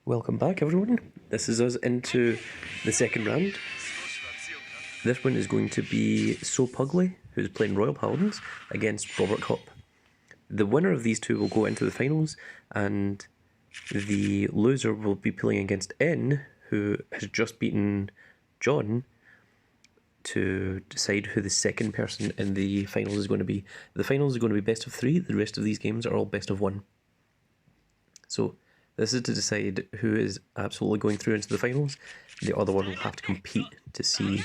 Welcome back, everyone. This is us into the second round. This one is going to be SoPugly, who's playing Royal Paladins, against Robertcop. The winner of these two will go into the finals, and the loser will be playing against N, who has just beaten John, to decide who the second person in the finals is going to be. The finals is going to be best of 3, the rest of these games are all best of 1. So this is to decide who is absolutely going through into the finals. The other one will have to compete to see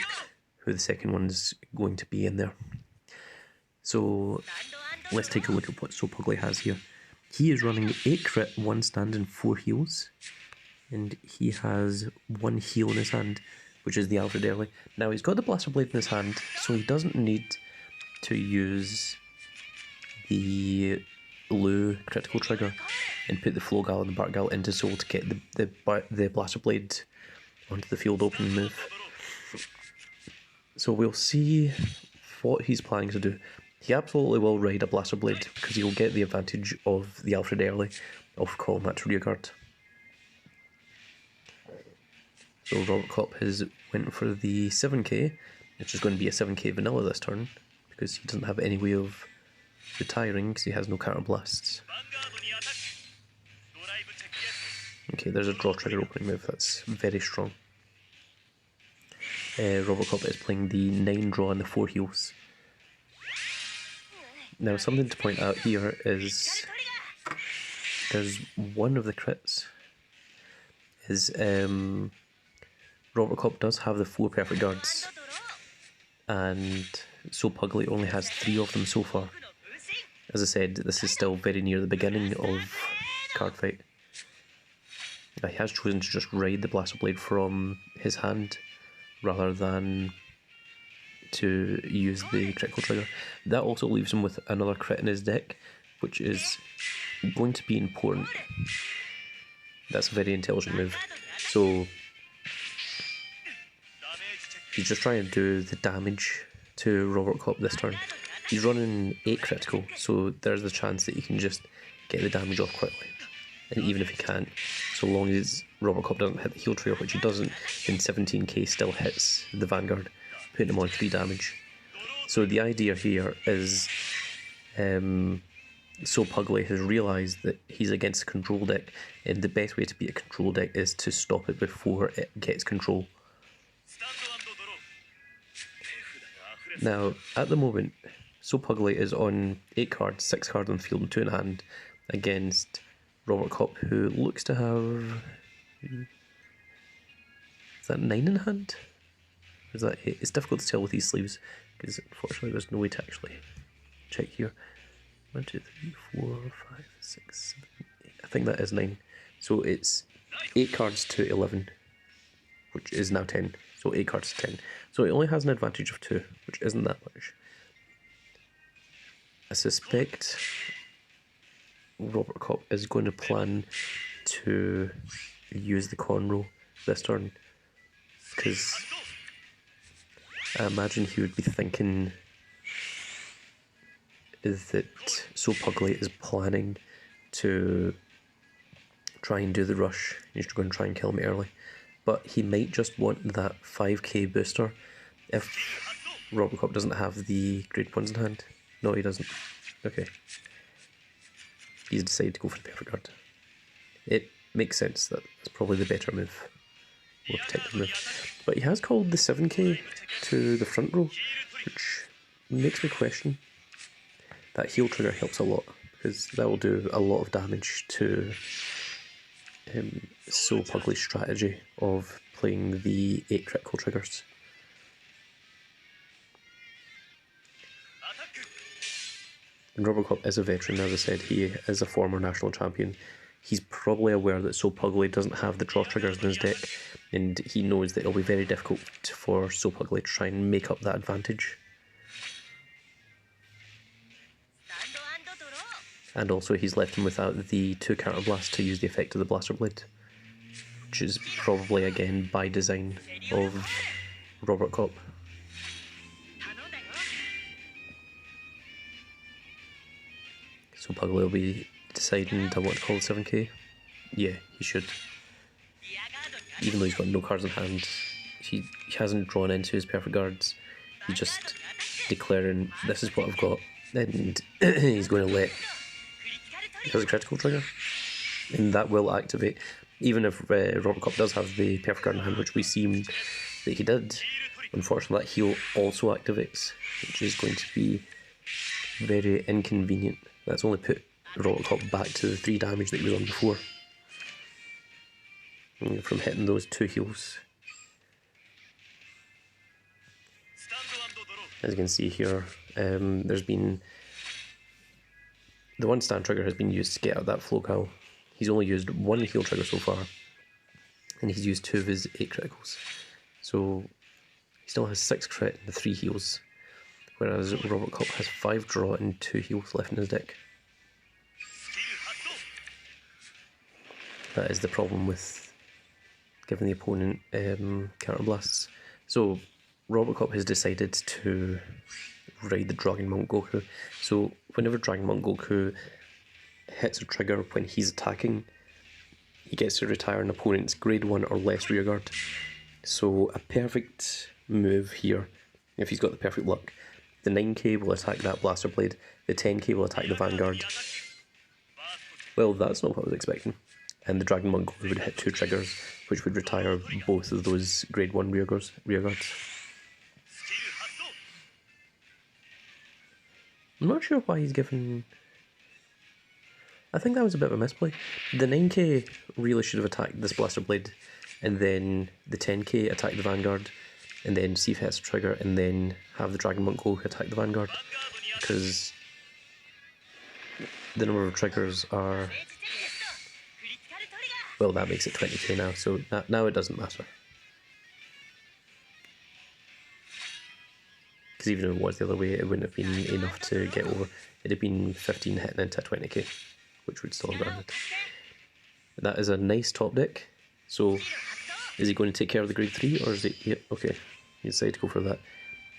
who the second one is going to be in there. So let's take a look at what SoPugly has here. He is running 8 crit, 1 stand and 4 heals. And he has 1 heal in his hand, which is the Alfred Early. Now he's got the Blaster Blade in his hand, so he doesn't need to use the blue critical trigger and put the Flowgal and the Bartgal into soul to get the Blaster Blade onto the field opening move. So we'll see what he's planning to do. He absolutely will ride a Blaster Blade because he'll get the advantage of the Alfred Early of calling that to rearguard. So Robertcop has went for the 7k, which is going to be a 7k vanilla this turn because he doesn't have any way of retiring because he has no counter blasts. Okay, there's a draw trigger opening move, that's very strong. Robertcop is playing the 9 draw and the 4 heals. Now something to point out here is there's one of the crits is Robertcop does have the 4 perfect guards and SoPugly only has 3 of them so far. As I said, this is still very near the beginning of Cardfight. He has chosen to just ride the Blaster Blade from his hand rather than to use the critical trigger. That also leaves him with another crit in his deck, which is going to be important. That's a very intelligent move. So he's just trying to do the damage to Robertcop this turn. He's running 8 critical, so there's the chance that he can just get the damage off quickly. And even if he can't, so long as Robertcop doesn't hit the heal trigger, which he doesn't, then 17k still hits the Vanguard, putting him on 3 damage. So the idea here is SoPugly has realised that he's against a control deck, and the best way to beat a control deck is to stop it before it gets control. Now, at the moment, SoPugly is on 8 cards, 6 cards on the field and 2 in hand against Robertcop, who looks to have... Is that 9 in hand? Or is that 8? It's difficult to tell with these sleeves because unfortunately there's no way to actually check here. 1, 2, 3, 4, 5, 6, 7, 8. I think that is 9. So it's 8 cards to 11, which is now 10. So 8 cards to 10. So it only has an advantage of 2, which isn't that much. I suspect Robertcop is going to plan to use the Conroe this turn, because I imagine he would be thinking that SoPugly is planning to try and do the rush. He's going to try and kill me early, but he might just want that 5k booster if Robertcop doesn't have the grade ones in hand. No, he doesn't. Okay. He's decided to go for the perfect guard. It makes sense that that's probably the better move, more protective move. But he has called the 7k to the front row, which makes me question. That heal trigger helps a lot, because that will do a lot of damage to SoPugly's strategy of playing the 8 critical triggers. And Robertcop is a veteran, as I said, he is a former national champion. He's probably aware that SoPugly doesn't have the draw triggers in his deck, and he knows that it'll be very difficult for SoPugly to try and make up that advantage. And also he's left him without the 2 counter blasts to use the effect of the Blaster Blade, which is probably again by design of Robertcop. SoPugly will be deciding, do I want to call the 7k? Yeah, he should. even though he's got no cards in hand, he hasn't drawn into his perfect guards. He's just declaring, this is what I've got, and he's going to let... There's a critical trigger, and that will activate. Even if Robertcop does have the perfect card in hand, which we seem that he did, unfortunately that heal also activates, which is going to be very inconvenient. That's only put Robertcop back to the 3 damage that he was on before, from hitting those 2 heals. As you can see here, there's been... The 1 stand trigger has been used to get out that flow cowl. He's only used 1 heal trigger so far, and he's used 2 of his 8 criticals. So he still has 6 crit and 3 heals, whereas Robertcop has 5 draw and 2 heals left in his deck. That is the problem with giving the opponent counterblasts. So Robertcop has decided to ride the Dragon Monk Goku. So whenever Dragon Monk Goku hits a trigger when he's attacking, he gets to retire an opponent's grade 1 or less rearguard. So a perfect move here, if he's got the perfect luck, the 9k will attack that Blaster Blade, the 10k will attack the Vanguard. Well, that's not what I was expecting. And the Dragon Monk Goku would hit 2 triggers, which would retire both of those grade 1 rearguards. I'm not sure why he's given... I think that was a bit of a misplay. The 9k really should have attacked this Blaster Blade, and then the 10k attack the Vanguard, and then see if it hits a trigger, and then have the Dragon Monk Goku attack the Vanguard, because the number of triggers are... Well, that makes it 20k now, so now it doesn't matter. Because even if it was the other way, it wouldn't have been enough to get over. It'd have been 15 hitting into 20k, which would still have done it. That is a nice top deck. So, is he going to take care of the grade 3, or is it... Yeah, okay, he decided to go for that.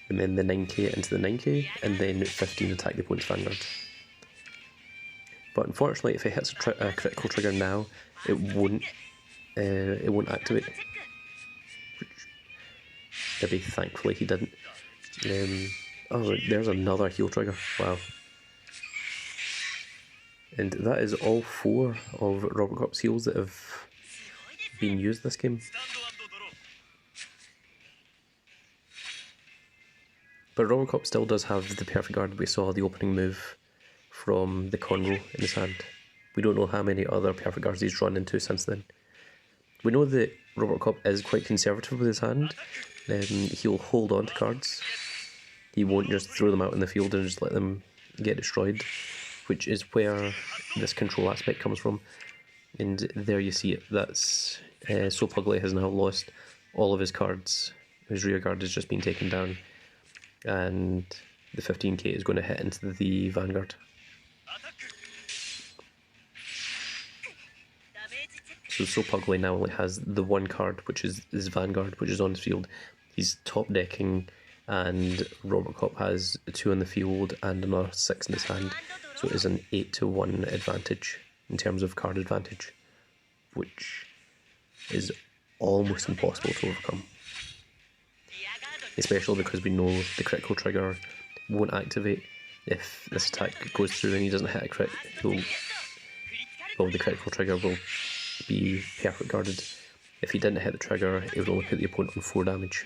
And then the 9k into the 9k, and then 15 attack the opponent's Vanguard. But unfortunately, if it hits a critical trigger now, it won't activate. Which, maybe thankfully he didn't. Oh, there's another heal trigger. Wow. And that is all 4 of Robertcop's heals that have been used this game. But Robertcop still does have the perfect guard. We saw the opening move from the Conro in his hand. We don't know how many other perfect guards he's run into since then. We know that Robertcop is quite conservative with his hand. He'll hold on to cards. He won't just throw them out in the field and just let them get destroyed, which is where this control aspect comes from. And there you see it. That's SoPugly has now lost all of his cards. His rear guard has just been taken down, and the 15k is going to hit into the Vanguard. So SoPugly now only has the 1 card, which is his Vanguard, which is on the field. He's top decking, and Robertcop has 2 on the field and another 6 in his hand. So it is an 8-1 advantage in terms of card advantage, which is almost impossible to overcome. Especially because we know the critical trigger won't activate. If this attack goes through and he doesn't hit a crit, the critical trigger will be perfect guarded. If he didn't hit the trigger, it would only put the opponent on 4 damage.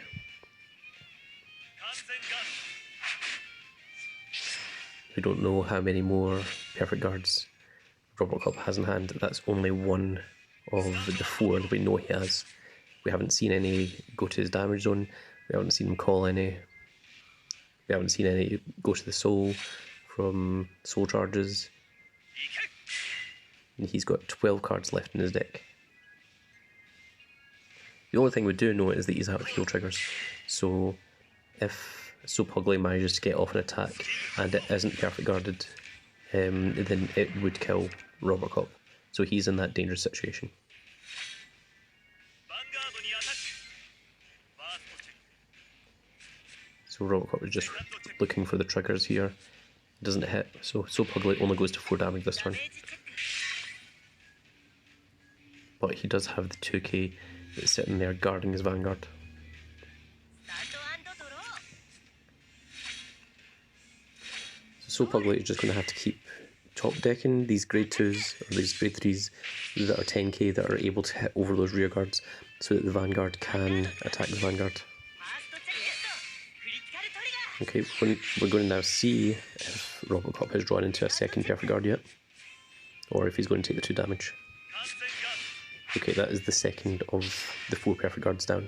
We don't know how many more perfect guards Robertcop has in hand. That's only 1 of the 4 that we know he has. We haven't seen any go to his damage zone. We haven't seen him call any. We haven't seen any go to the soul from soul charges. And he's got 12 cards left in his deck. The only thing we do know is that he's out of heal triggers. So if SoPugly manages to get off an attack and it isn't perfect guarded, then it would kill Robertcop. So he's in that dangerous situation. So Robertcop is just looking for the triggers here. It doesn't hit, so SoPugly only goes to 4 damage this turn. But he does have the 2k that's sitting there guarding his vanguard. So SoPugly is just going to have to keep top decking these grade 2s or these grade 3s that are 10k that are able to hit over those rear guards so that the vanguard can attack the vanguard. Okay, we're going to now see if Robertcop has drawn into a second perfect guard yet, or if he's going to take the 2 damage. Okay, that is the second of the 4 perfect guards down.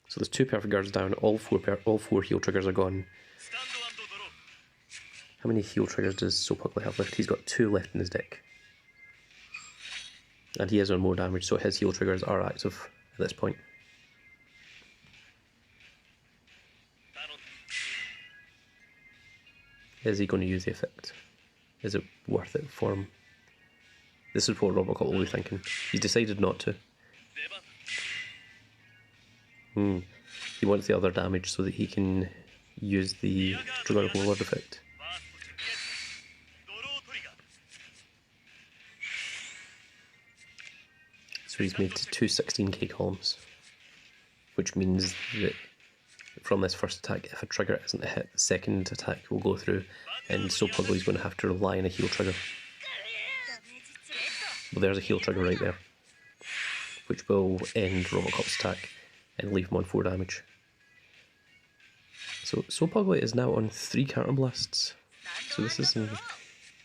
So there's 2 perfect guards down, all 4 heal triggers are gone. How many heal triggers does SoPugly have left? He's got 2 left in his deck. And he is on more damage, so his heal triggers are active at this point. Is he going to use the effect? Is it worth it for him? This is what Robertcop will be thinking. He's decided not to. He wants the other damage so that he can use the Dramatic Overlord effect. So he's made 2 16k columns, which means that from this first attack, if a trigger isn't a hit, the second attack will go through, and SoPugly's going to have to rely on a heal trigger. Well, there's a heal trigger right there, which will end Robertcop's attack and leave him on 4 damage. So SoPugly is now on 3 counter blasts. So this is an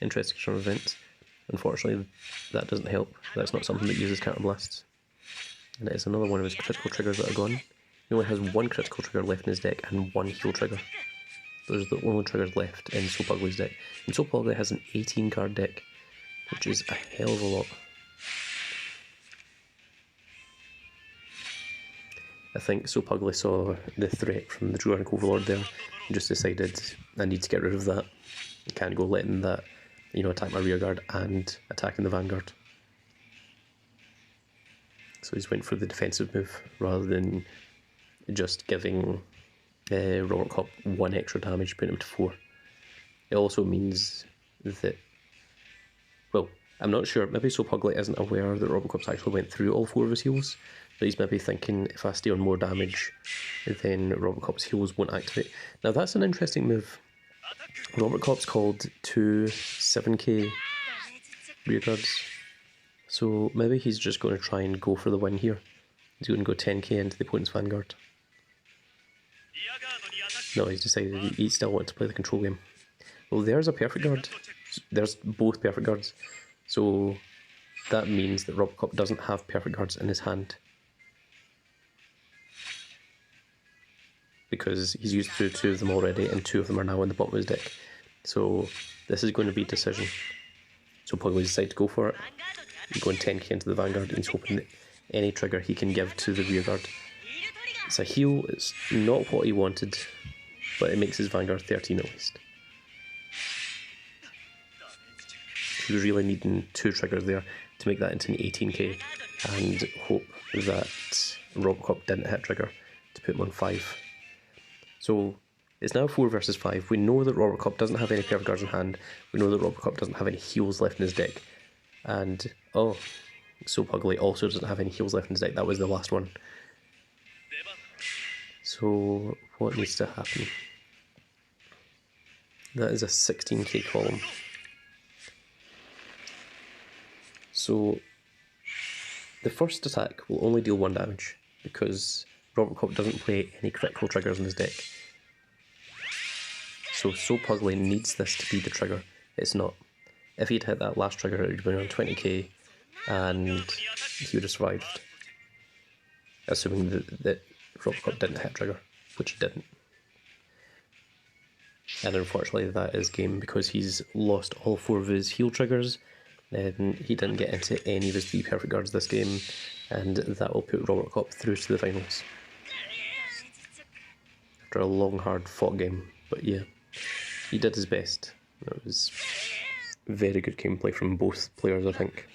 interesting turn of events. Unfortunately, that doesn't help. That's not something that uses counter blasts. And it is another one of his critical triggers that are gone. He only has 1 critical trigger left in his deck and 1 heal trigger. Those are the only triggers left in SoPugly's deck. And SoPugly has an 18 card deck, which is a hell of a lot. I think SoPugly saw the threat from the Dramatic Overlord there and just decided, I need to get rid of that. I can't go letting that, attack my rear guard and attacking the vanguard. So he's went for the defensive move rather than just giving Robertcop 1 extra damage, putting him to 4. It also means that, well, I'm not sure, maybe SoPugly isn't aware that Robertcop's actually went through all 4 of his heals, but he's maybe thinking, if I stay on more damage, then Robertcop's heals won't activate. Now that's an interesting move. Robertcop's called 2 7k rear guards, so maybe he's just going to try and go for the win here. He's going to go 10k into the opponent's vanguard. No, he's decided he still wants to play the control game. Well, there's a perfect guard. There's both perfect guards. So that means that Robertcop doesn't have perfect guards in his hand, because he's used through 2 of them already and 2 of them are now on the bottom of his deck. So this is going to be a decision. SoPugly decided to go for it. He's going 10k into the vanguard and he's hoping that any trigger he can give to the rear guard. It's a heal, it's not what he wanted, but it makes his vanguard 13 at least. He was really needing 2 triggers there to make that into an 18k and hope that Robertcop didn't hit trigger to put him on 5. So it's now 4 versus 5. We know that Robertcop doesn't have any perfect guards in hand. We know that Robertcop doesn't have any heals left in his deck. And, SoPugly also doesn't have any heals left in his deck. That was the last one. So what needs to happen? That is a 16k column. So the first attack will only deal 1 damage because Robertcop doesn't play any critical triggers in his deck. So SoPugly needs this to be the trigger. It's not. If he'd hit that last trigger, it would have been on 20k and he would have survived. Assuming that Robertcop didn't hit trigger, which he didn't. And unfortunately that is game because he's lost all 4 of his heal triggers. He didn't get into any of his 3 perfect guards this game, and that will put Robertcop through to the finals. After a long, hard fought game, but yeah, he did his best. It was very good gameplay from both players, I think.